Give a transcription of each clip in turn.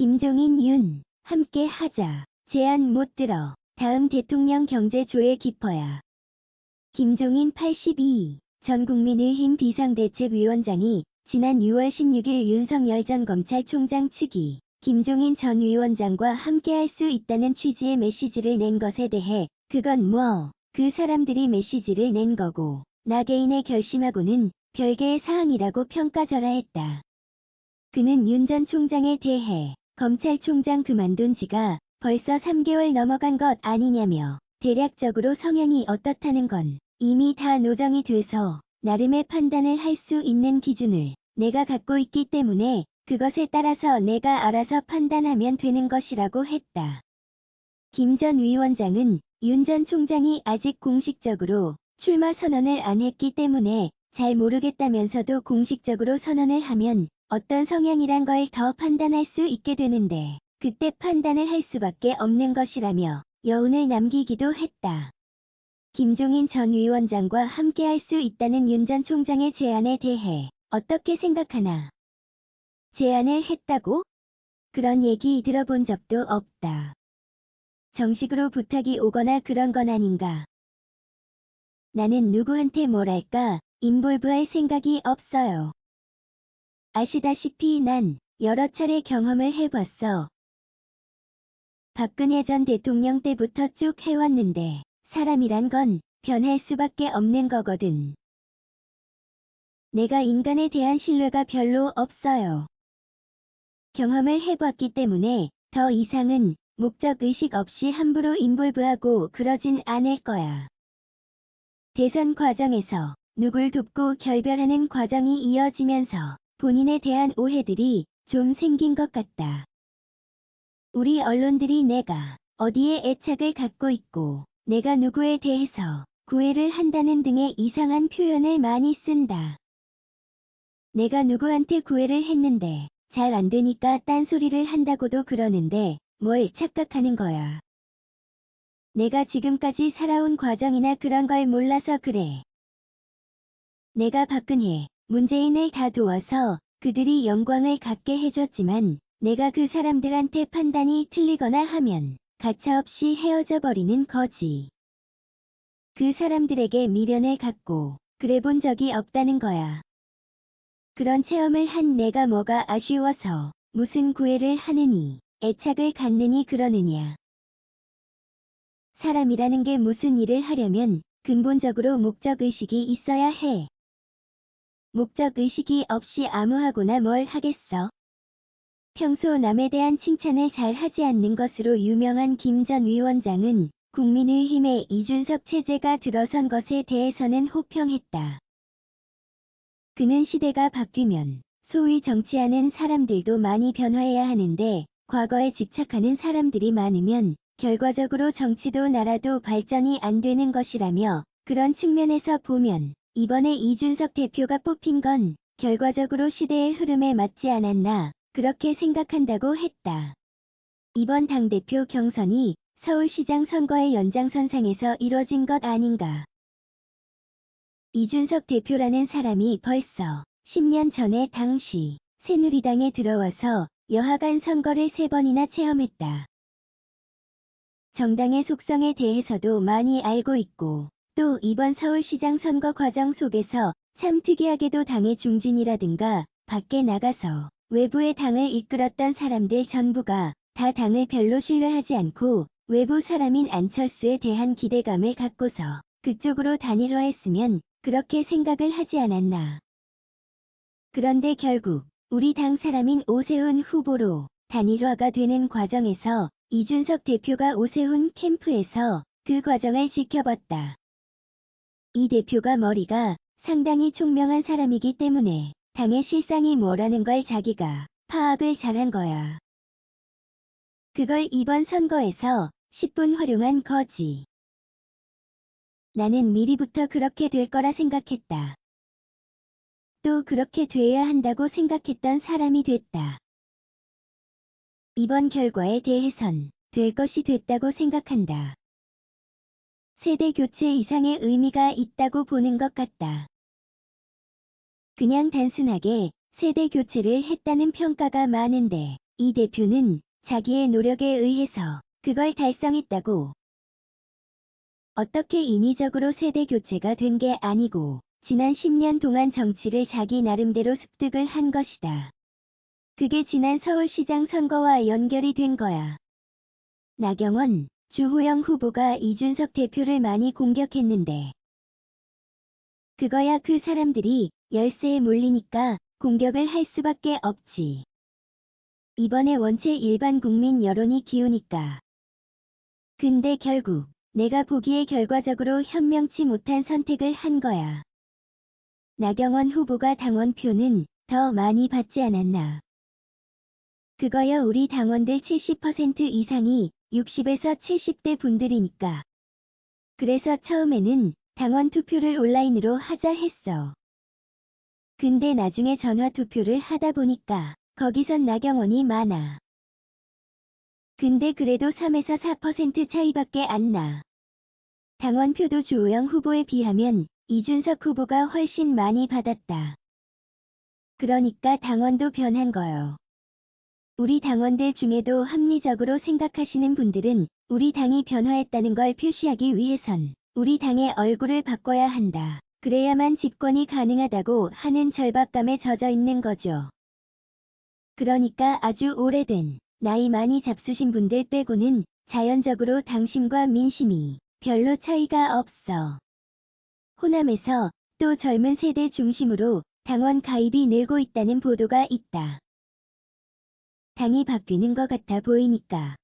김종인 윤 함께 하자. 제안 못 들어. 다음 대통령 경제조에 깊어야. 김종인 82 전 국민의힘 비상대책위원장이 지난 6월 16일 윤석열 전 검찰총장 측이 김종인 전 위원장과 함께할 수 있다는 취지의 메시지를 낸 것에 대해 그건 그 사람들이 메시지를 낸 거고 나 개인의 결심하고는 별개의 사항이라고 평가절하했다. 그는 윤 전 총장에 대해 검찰총장 그만둔 지가 벌써 3개월 넘어간 것 아니냐며 대략적으로 성향이 어떻다는 건 이미 다 노정이 돼서 나름의 판단을 할 수 있는 기준을 내가 갖고 있기 때문에 그것에 따라서 내가 알아서 판단하면 되는 것이라고 했다. 김 전 위원장은 윤 전 총장이 아직 공식적으로 출마 선언을 안 했기 때문에 잘 모르겠다면서도 공식적으로 선언을 하면 어떤 성향이란 걸 더 판단할 수 있게 되는데 그때 판단을 할 수밖에 없는 것이라며 여운을 남기기도 했다. 김종인 전 위원장과 함께할 수 있다는 윤 전 총장의 제안에 대해 어떻게 생각하나? 제안을 했다고? 그런 얘기 들어본 적도 없다. 정식으로 부탁이 오거나 그런 건 아닌가? 나는 누구한테 뭐랄까 인볼브할 생각이 없어요. 아시다시피 난 여러 차례 경험을 해봤어. 박근혜 전 대통령 때부터 쭉 해왔는데 사람이란 건 변할 수밖에 없는 거거든. 내가 인간에 대한 신뢰가 별로 없어요. 경험을 해봤기 때문에 더 이상은 목적의식 없이 함부로 인볼브하고 그러진 않을 거야. 대선 과정에서 누굴 돕고 결별하는 과정이 이어지면서 본인에 대한 오해들이 좀 생긴 것 같다. 우리 언론들이 내가 어디에 애착을 갖고 있고 내가 누구에 대해서 구애를 한다는 등의 이상한 표현을 많이 쓴다. 내가 누구한테 구애를 했는데 잘 안 되니까 딴소리를 한다고도 그러는데 뭘 착각하는 거야. 내가 지금까지 살아온 과정이나 그런 걸 몰라서 그래. 내가 박근혜, 문재인을 다 도와서 그들이 영광을 갖게 해줬지만 내가 그 사람들한테 판단이 틀리거나 하면 가차없이 헤어져 버리는 거지. 그 사람들에게 미련을 갖고 그래 본 적이 없다는 거야. 그런 체험을 한 내가 뭐가 아쉬워서 무슨 구애를 하느니 애착을 갖느니 그러느냐. 사람이라는 게 무슨 일을 하려면 근본적으로 목적의식이 있어야 해. 목적의식이 없이 아무하고나 뭘 하겠어? 평소 남에 대한 칭찬을 잘 하지 않는 것으로 유명한 김 전 위원장은 국민의힘의 이준석 체제가 들어선 것에 대해서는 호평했다. 그는 시대가 바뀌면 소위 정치하는 사람들도 많이 변화해야 하는데 과거에 집착하는 사람들이 많으면 결과적으로 정치도 나라도 발전이 안 되는 것이라며 그런 측면에서 보면 이번에 이준석 대표가 뽑힌 건 결과적으로 시대의 흐름에 맞지 않았나 그렇게 생각한다고 했다. 이번 당대표 경선이 서울시장 선거의 연장선상에서 이뤄진 것 아닌가. 이준석 대표라는 사람이 벌써 10년 전에 당시 새누리당에 들어와서 여하간 선거를 3번이나 체험했다. 정당의 속성에 대해서도 많이 알고 있고 또 이번 서울시장 선거 과정 속에서 참 특이하게도 당의 중진이라든가 밖에 나가서 외부의 당을 이끌었던 사람들 전부가 다 당을 별로 신뢰하지 않고 외부 사람인 안철수에 대한 기대감을 갖고서 그쪽으로 단일화했으면 그렇게 생각을 하지 않았나. 그런데 결국 우리 당 사람인 오세훈 후보로 단일화가 되는 과정에서 이준석 대표가 오세훈 캠프에서 그 과정을 지켜봤다. 이 대표가 머리가 상당히 총명한 사람이기 때문에 당의 실상이 뭐라는 걸 자기가 파악을 잘한 거야. 그걸 이번 선거에서 10분 활용한 거지. 나는 미리부터 그렇게 될 거라 생각했다. 또 그렇게 돼야 한다고 생각했던 사람이 됐다. 이번 결과에 대해선 될 것이 됐다고 생각한다. 세대 교체 이상의 의미가 있다고 보는 것 같다. 그냥 단순하게 세대 교체를 했다는 평가가 많은데 이 대표는 자기의 노력에 의해서 그걸 달성했다고. 어떻게 인위적으로 세대 교체가 된 게 아니고 지난 10년 동안 정치를 자기 나름대로 습득을 한 것이다. 그게 지난 서울시장 선거와 연결이 된 거야. 나경원, 주호영 후보가 이준석 대표를 많이 공격했는데 그거야 그 사람들이 열세에 몰리니까 공격을 할 수밖에 없지. 이번에 원체 일반 국민 여론이 기우니까. 근데 결국 내가 보기에 결과적으로 현명치 못한 선택을 한 거야. 나경원 후보가 당원표는 더 많이 받지 않았나. 그거야 우리 당원들 70% 이상이 60에서 70대 분들이니까. 그래서 처음에는 당원 투표를 온라인으로 하자 했어. 근데 나중에 전화 투표를 하다 보니까 거기선 나경원이 많아. 근데 그래도 3에서 4% 차이밖에 안 나. 당원표도 주호영 후보에 비하면 이준석 후보가 훨씬 많이 받았다. 그러니까 당원도 변한 거요. 우리 당원들 중에도 합리적으로 생각하시는 분들은 우리 당이 변화했다는 걸 표시하기 위해선 우리 당의 얼굴을 바꿔야 한다. 그래야만 집권이 가능하다고 하는 절박감에 젖어 있는 거죠. 그러니까 아주 오래된, 나이 많이 잡수신 분들 빼고는 자연적으로 당심과 민심이 별로 차이가 없어. 호남에서 또 젊은 세대 중심으로 당원 가입이 늘고 있다는 보도가 있다. 당이 바뀌는 것 같아 보이니까.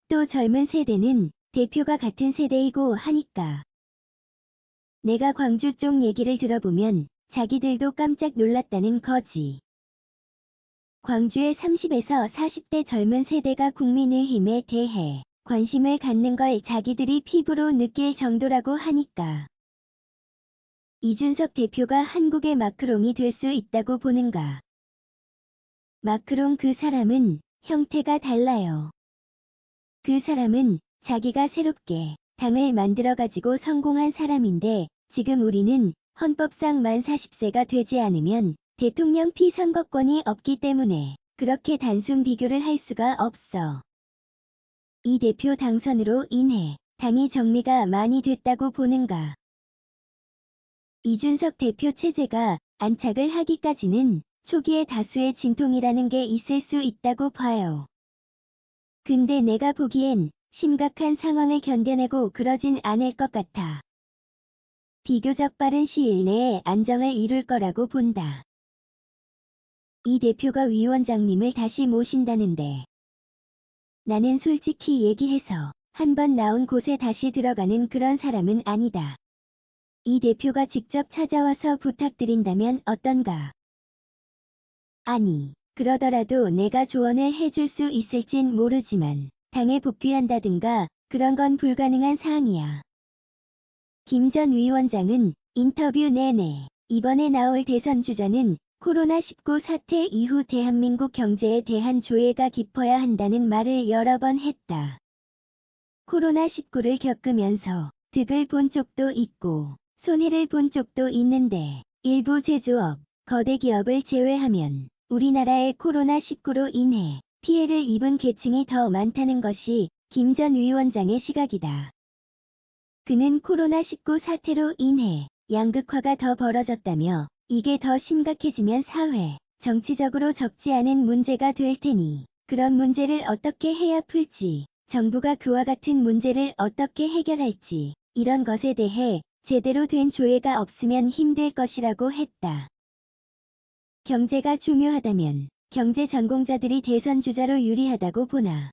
또 젊은 세대는 대표가 같은 세대이고 하니까. 내가 광주 쪽 얘기를 들어보면 자기들도 깜짝 놀랐다는 거지. 광주의 30에서 40대 젊은 세대가 국민의힘에 대해 관심을 갖는 걸 자기들이 피부로 느낄 정도라고 하니까. 이준석 대표가 한국의 마크롱이 될 수 있다고 보는가. 마크롱 그 사람은 형태가 달라요. 그 사람은 자기가 새롭게 당을 만들어가지고 성공한 사람인데 지금 우리는 헌법상 만 40세가 되지 않으면 대통령 피선거권이 없기 때문에 그렇게 단순 비교를 할 수가 없어. 이 대표 당선으로 인해 당이 정리가 많이 됐다고 보는가. 이준석 대표 체제가 안착을 하기까지는 초기에 다수의 진통이라는 게 있을 수 있다고 봐요. 근데 내가 보기엔 심각한 상황을 견뎌내고 그러진 않을 것 같아. 비교적 빠른 시일 내에 안정을 이룰 거라고 본다. 이 대표가 위원장님을 다시 모신다는데 나는 솔직히 얘기해서 한번 나온 곳에 다시 들어가는 그런 사람은 아니다. 이 대표가 직접 찾아와서 부탁드린다면 어떤가? 아니, 그러더라도 내가 조언을 해줄 수 있을진 모르지만 당에 복귀한다든가 그런 건 불가능한 사항이야. 김 전 위원장은 인터뷰 내내 이번에 나올 대선 주자는 코로나19 사태 이후 대한민국 경제에 대한 조예가 깊어야 한다는 말을 여러 번 했다. 코로나19를 겪으면서 득을 본 쪽도 있고 손해를 본 쪽도 있는데 일부 제조업, 거대 기업을 제외하면 우리나라의 코로나19로 인해 피해를 입은 계층이 더 많다는 것이 김 전 위원장의 시각이다. 그는 코로나19 사태로 인해 양극화가 더 벌어졌다며 이게 더 심각해지면 사회, 정치적으로 적지 않은 문제가 될 테니 그런 문제를 어떻게 해야 풀지, 정부가 그와 같은 문제를 어떻게 해결할지 이런 것에 대해 제대로 된 조회가 없으면 힘들 것이라고 했다. 경제가 중요하다면 경제 전공자들이 대선 주자로 유리하다고 보나.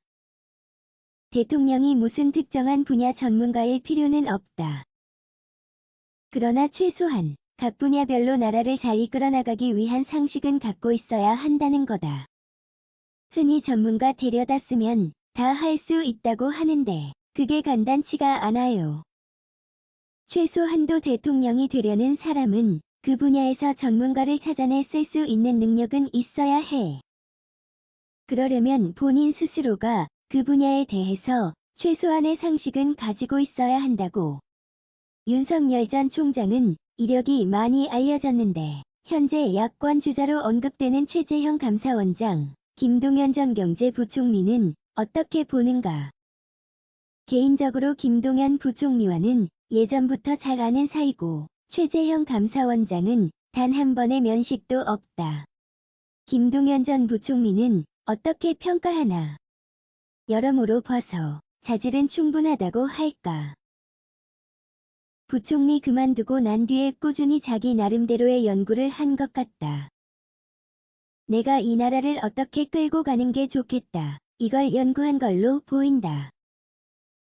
대통령이 무슨 특정한 분야 전문가일 필요는 없다. 그러나 최소한 각 분야별로 나라를 잘 이끌어 나가기 위한 상식은 갖고 있어야 한다는 거다. 흔히 전문가 데려다 쓰면 다 할 수 있다고 하는데 그게 간단치가 않아요. 최소한도 대통령이 되려는 사람은 그 분야에서 전문가를 찾아내 쓸 수 있는 능력은 있어야 해. 그러려면 본인 스스로가 그 분야에 대해서 최소한의 상식은 가지고 있어야 한다고. 윤석열 전 총장은 이력이 많이 알려졌는데 현재 야권 주자로 언급되는 최재형 감사원장, 김동연 전 경제부총리는 어떻게 보는가? 개인적으로 김동연 부총리와는 예전부터 잘 아는 사이고 최재형 감사원장은 단 한 번의 면식도 없다. 김동연 전 부총리는 어떻게 평가하나? 여러모로 봐서 자질은 충분하다고 할까? 부총리 그만두고 난 뒤에 꾸준히 자기 나름대로의 연구를 한 것 같다. 내가 이 나라를 어떻게 끌고 가는 게 좋겠다. 이걸 연구한 걸로 보인다.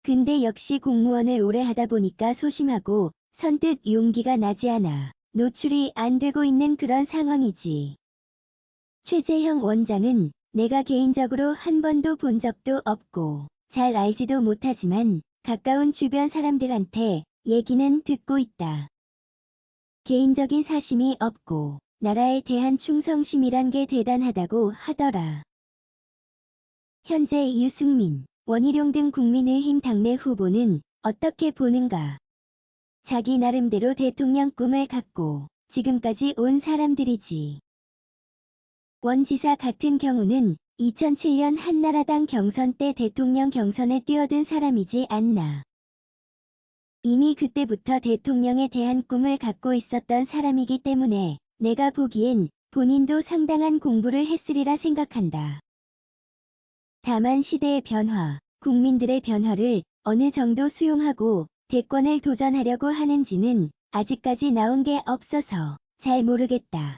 근데 역시 공무원을 오래 하다 보니까 소심하고 선뜻 용기가 나지 않아 노출이 안 되고 있는 그런 상황이지. 최재형 원장은 내가 개인적으로 한 번도 본 적도 없고 잘 알지도 못하지만 가까운 주변 사람들한테 얘기는 듣고 있다. 개인적인 사심이 없고 나라에 대한 충성심이란 게 대단하다고 하더라. 현재 유승민, 원희룡 등 국민의힘 당내 후보는 어떻게 보는가? 자기 나름대로 대통령 꿈을 갖고 지금까지 온 사람들이지. 원 지사 같은 경우는 2007년 한나라당 경선 때 대통령 경선에 뛰어든 사람이지 않나. 이미 그때부터 대통령에 대한 꿈을 갖고 있었던 사람이기 때문에 내가 보기엔 본인도 상당한 공부를 했으리라 생각한다. 다만 시대의 변화, 국민들의 변화를 어느 정도 수용하고 대권을 도전하려고 하는지는 아직까지 나온 게 없어서 잘 모르겠다.